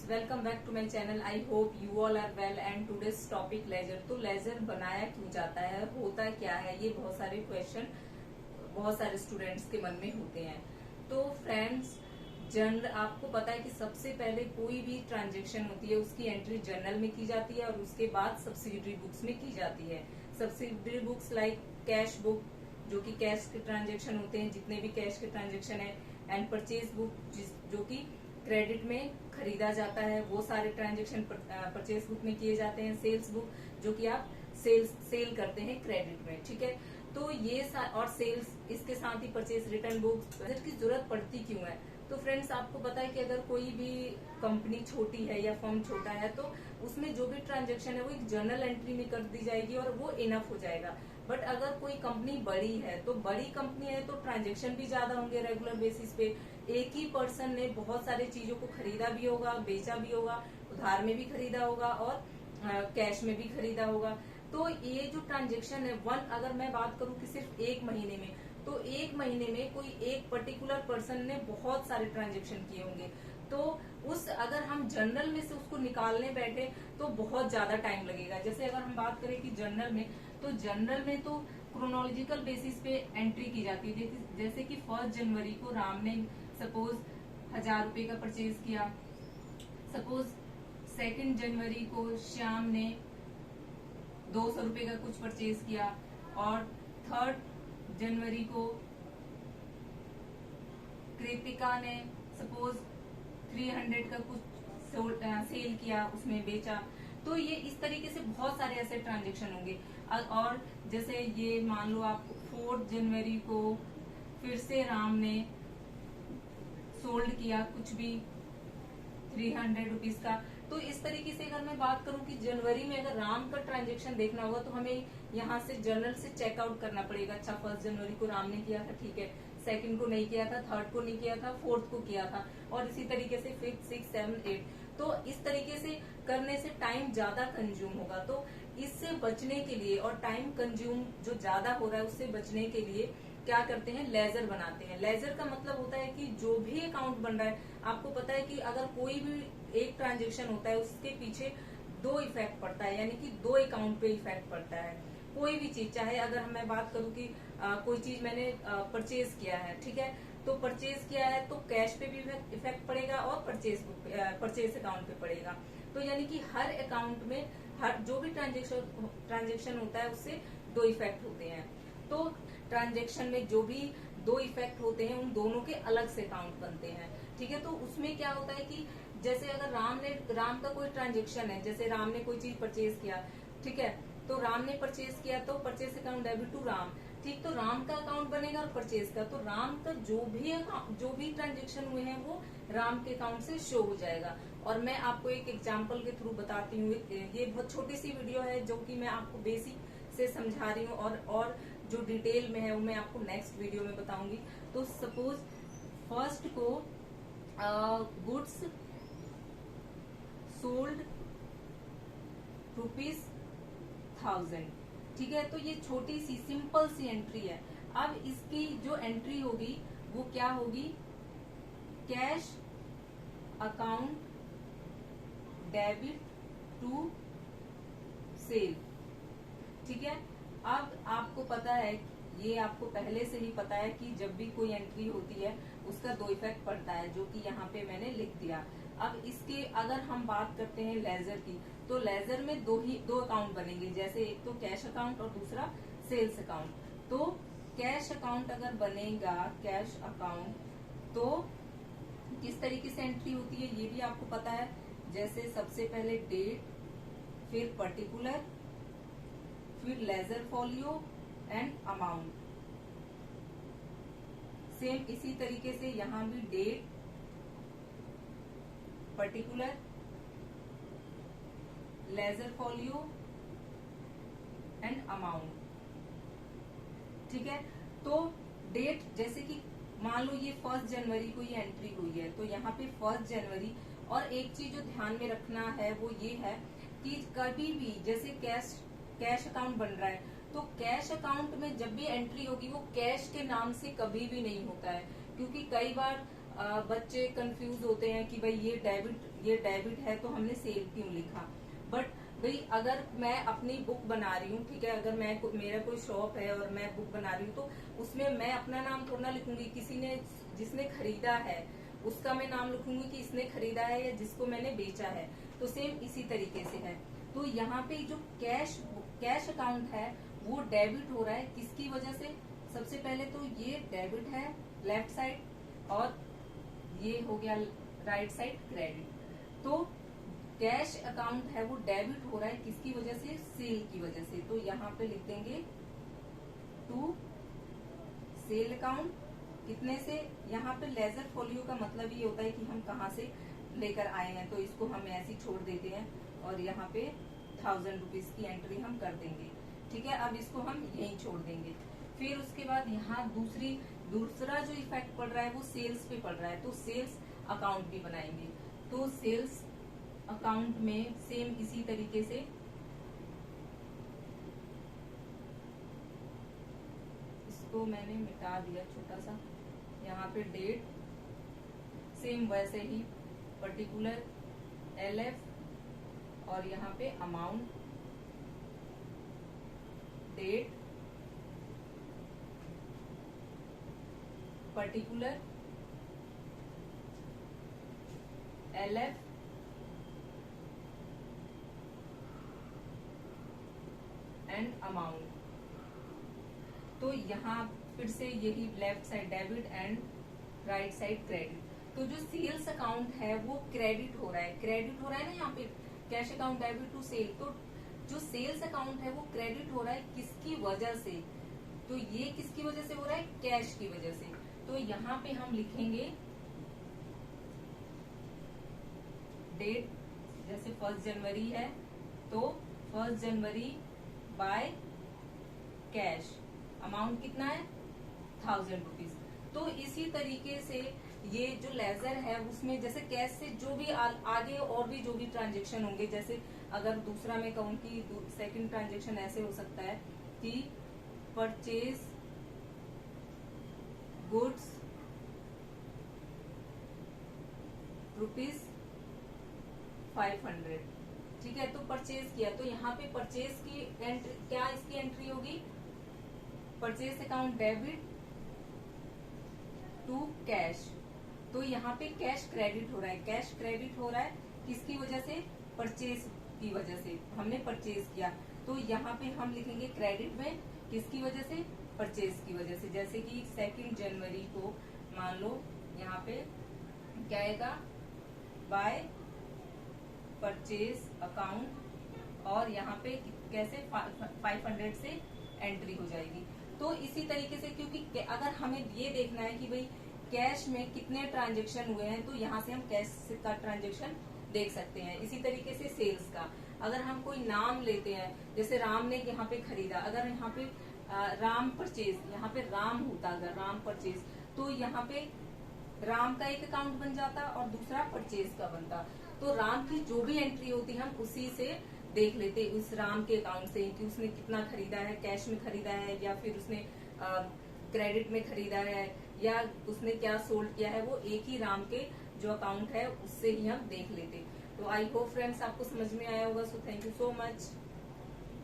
Welcome back to my channel. I hope you all are well and today's topic ledger. तो ledger बनाया क्यों जाता है, होता क्या है, ये बहुत सारे क्वेश्चन बहुत सारे स्टूडेंट्स के मन में होते हैं। तो फ्रेंड्स, जनरल आपको पता है कि सबसे पहले कोई भी ट्रांजेक्शन होती है उसकी एंट्री जर्नल में की जाती है और उसके बाद सब्सिडरी बुक्स में की जाती है। Subsidiary books like cash book, जो कि कैश के ट्रांजेक्शन होते हैं, जितने भी कैश के ट्रांजेक्शन है, एंड परचेज बुक जो कि क्रेडिट में खरीदा जाता है, वो सारे ट्रांजेक्शन परचेज बुक में किए जाते हैं। सेल्स बुक, जो कि आप सेल करते हैं क्रेडिट में, ठीक है। तो ये और सेल्स, इसके साथ ही परचेज रिटर्न बुक की जरूरत पड़ती क्यों है? तो फ्रेंड्स, आपको पता है कि अगर कोई भी कंपनी छोटी है या फर्म छोटा है तो उसमें जो भी ट्रांजेक्शन है वो एक जर्नल एंट्री में कर दी जाएगी और वो इनफ हो जाएगा। बट अगर कोई कंपनी बड़ी है, तो बड़ी कंपनी है तो ट्रांजेक्शन भी ज्यादा होंगे रेगुलर बेसिस पे। एक ही पर्सन ने बहुत सारी चीजों को खरीदा भी होगा, बेचा भी होगा, उधार में भी खरीदा होगा और कैश में भी खरीदा होगा। तो ये जो ट्रांजेक्शन है अगर मैं बात करूं कि सिर्फ एक महीने में, तो एक महीने में कोई एक पर्टिकुलर पर्सन ने बहुत सारे ट्रांजेक्शन किए होंगे। तो अगर हम जर्नल में से उसको निकालने बैठे तो बहुत ज्यादा टाइम लगेगा। जैसे अगर हम बात करें कि जर्नल में, तो जर्नल में तो क्रोनोलॉजिकल बेसिस पे एंट्री की जाती है। जैसे कि 1 जनवरी को राम ने सपोज 1000 रुपए का परचेज किया, सपोज 2 जनवरी को श्याम ने 200 रुपए का कुछ परचेज किया और 3 जनवरी को कृतिका ने सपोज 300 का कुछ सेल किया, उसमें बेचा। तो ये इस तरीके से बहुत सारे ऐसे ट्रांजेक्शन होंगे। और जैसे ये मान लो आप 4 जनवरी को फिर से राम ने सोल्ड किया कुछ भी 300 रुपीज का। तो इस तरीके से अगर मैं बात करूं कि जनवरी में अगर राम का ट्रांजेक्शन देखना होगा तो हमें यहाँ से जर्नल से चेकआउट करना पड़ेगा। अच्छा, 1 जनवरी को राम ने किया था, ठीक है, 2 को नहीं किया था, 3 को नहीं किया था, 4 को किया था, और इसी तरीके से 5, 6, 7, 8। तो इस तरीके से करने से टाइम ज्यादा कंज्यूम होगा। तो इससे बचने के लिए और टाइम कंज्यूम जो ज्यादा हो रहा है उससे बचने के लिए क्या करते हैं, लेजर बनाते हैं। लेजर का मतलब होता है कि जो भी अकाउंट बन रहा है, आपको पता है कि अगर कोई भी एक ट्रांजेक्शन होता है उसके पीछे 2 इफेक्ट पड़ता है, यानी कि 2 अकाउंट पे इफेक्ट पड़ता है। कोई भी चीज, चाहे अगर मैं बात करूं कि कोई चीज मैंने परचेज किया है, ठीक है, तो परचेज किया है तो कैश पे भी इफेक्ट पड़ेगा और परचेज अकाउंट पे पड़ेगा। तो यानी कि हर अकाउंट में हर जो भी ट्रांजेक्शन होता है उससे 2 इफेक्ट होते हैं। तो ट्रांजेक्शन में जो भी 2 इफेक्ट होते हैं उन दोनों के अलग से अकाउंट बनते हैं, ठीक है। तो उसमें क्या होता है कि जैसे अगर राम का कोई ट्रांजेक्शन है, जैसे राम ने कोई चीज परचेज किया, ठीक है, तो राम ने परचेज किया तो purchase account debit to Ram, ठीक। तो राम का अकाउंट बनेगा और परचेज का, तो राम का जो भी ट्रांजेक्शन हुए हैं वो राम के अकाउंट से शो हो जाएगा। और मैं आपको एक एग्जांपल के थ्रू बताती हूँ। ये बहुत छोटी सी वीडियो है जो कि मैं आपको बेसिक से समझा रही हूँ और जो डिटेल में है वो मैं आपको नेक्स्ट वीडियो में बताऊंगी। तो सपोज फर्स्ट को गुड्स सोल्ड ₹1000, ठीक है। तो ये छोटी सी सिंपल सी एंट्री है। अब इसकी जो एंट्री होगी वो क्या होगी, cash account debit to sale, ठीक है। अब आपको पता है, ये आपको पहले से ही पता है कि जब भी कोई एंट्री होती है उसका 2 इफेक्ट पड़ता है, जो कि यहाँ पे मैंने लिख दिया। अब इसके अगर हम बात करते हैं लेजर की, तो लेजर में दो अकाउंट बनेंगे, जैसे एक तो कैश अकाउंट और दूसरा सेल्स अकाउंट। तो कैश अकाउंट अगर बनेगा, कैश अकाउंट, तो किस तरीके से एंट्री होती है ये भी आपको पता है। जैसे सबसे पहले डेट, फिर पर्टिकुलर, फिर ledger folio and amount. Same इसी तरीके से यहाँ भी date, particular, ledger folio and amount, ठीक है। तो डेट, जैसे कि मान लो ये 1 जनवरी को ये एंट्री हुई है, तो यहाँ पे 1 जनवरी। और एक चीज जो ध्यान में रखना है वो ये है कि कभी भी जैसे कैश अकाउंट बन रहा है, तो कैश अकाउंट में जब भी एंट्री होगी वो कैश के नाम से कभी भी नहीं होता है, क्योंकि कई बार बच्चे कंफ्यूज होते हैं कि भाई ये डेबिट है तो हमने सेल क्यों लिखा। बट भाई अगर मैं अपनी बुक बना रही हूँ, ठीक है, अगर मेरा कोई शॉप है और मैं बुक बना रही हूँ तो उसमें मैं अपना नाम थोड़ा ना लिखूंगी, किसी ने जिसने खरीदा है उसका मैं नाम लिखूंगी कि इसने खरीदा है या जिसको मैंने बेचा है। तो सेम इसी तरीके से है। तो यहाँ पे जो कैश अकाउंट है वो डेबिट हो रहा है किसकी वजह से? सबसे पहले तो ये डेबिट है लेफ्ट साइड, और ये हो गया राइट साइड क्रेडिट। तो कैश अकाउंट है वो डेबिट हो रहा है किसकी वजह से? सेल की वजह से। तो यहाँ पे लिख देंगे टू सेल अकाउंट। कितने से? यहाँ पे लेजर फोलियो का मतलब ये होता है कि हम कहाँ से लेकर आए हैं, तो इसको हम ऐसे ही छोड़ देते हैं और यहाँ पे 1000 रुपीज की एंट्री हम कर देंगे। ठीक है, अब इसको हम यहीं छोड़ देंगे। फिर उसके बाद यहाँ दूसरा जो इफेक्ट पड़ रहा है वो सेल्स पे पड़ रहा है, तो सेल्स अकाउंट भी बनाएंगे। तो सेल्स अकाउंट में सेम इसी तरीके से इसको मैंने मिटा दिया छोटा सा, यहाँ पे डेट सेम वैसे ही पर्टिकुलर LF और यहाँ पे amount, date, particular, LF, and amount. तो यहाँ फिर से यही left side debit and right side credit. तो जो सेल्स अकाउंट है वो क्रेडिट हो रहा है ना यहाँ पे, cash account debit to sale. तो जो सेल्स अकाउंट है वो क्रेडिट हो रहा है किसकी वजह से? तो ये किसकी वजह से हो रहा है? कैश की वजह से। तो यहाँ पे हम लिखेंगे डेट, जैसे 1 जनवरी है तो 1 जनवरी बाय कैश, अमाउंट कितना है? 1000 रुपीज। तो इसी तरीके से ये जो लेजर है उसमें जैसे कैश से जो भी आगे और भी जो भी ट्रांजेक्शन होंगे, जैसे अगर दूसरा मैं कहूँ कि सेकंड ट्रांजेक्शन ऐसे हो सकता है कि परचेज गुड्स ₹500। ठीक है, तो परचेज किया, तो यहाँ पे परचेज की एंट्री क्या, इसकी एंट्री होगी purchase account debit to cash. तो यहाँ पे कैश क्रेडिट हो रहा है, कैश क्रेडिट हो रहा है किसकी वजह से? परचेज की वजह से, हमने परचेज किया। तो यहाँ पे हम लिखेंगे क्रेडिट में किसकी वजह से? परचेज की वजह से। जैसे कि 2 जनवरी को मान लो यहाँ पे क्या आएगा? बाय परचेज अकाउंट, और यहाँ पे कैसे 500 से एंट्री हो जाएगी। तो इसी तरीके से, क्योंकि अगर हमें ये देखना है कि भाई कैश में कितने ट्रांजेक्शन हुए हैं, तो यहाँ से हम कैश का ट्रांजेक्शन देख सकते हैं। इसी तरीके से सेल्स का, अगर हम कोई नाम लेते हैं, जैसे राम ने यहाँ पे खरीदा, अगर यहाँ पे राम परचेज, यहाँ पे राम होता अगर राम परचेज, तो यहाँ पे राम का एक अकाउंट बन जाता और दूसरा परचेज का बनता। तो राम की जो भी एंट्री होती हम उसी से देख लेते, उस राम के अकाउंट से, कि उसने कितना खरीदा है, कैश में खरीदा है या फिर उसने क्रेडिट में खरीदा है या उसने क्या सोल्ड किया है, वो एक ही राम के जो अकाउंट है उससे ही हम देख लेते। तो आई होप फ्रेंड्स आपको समझ में आया होगा। So thank you so much.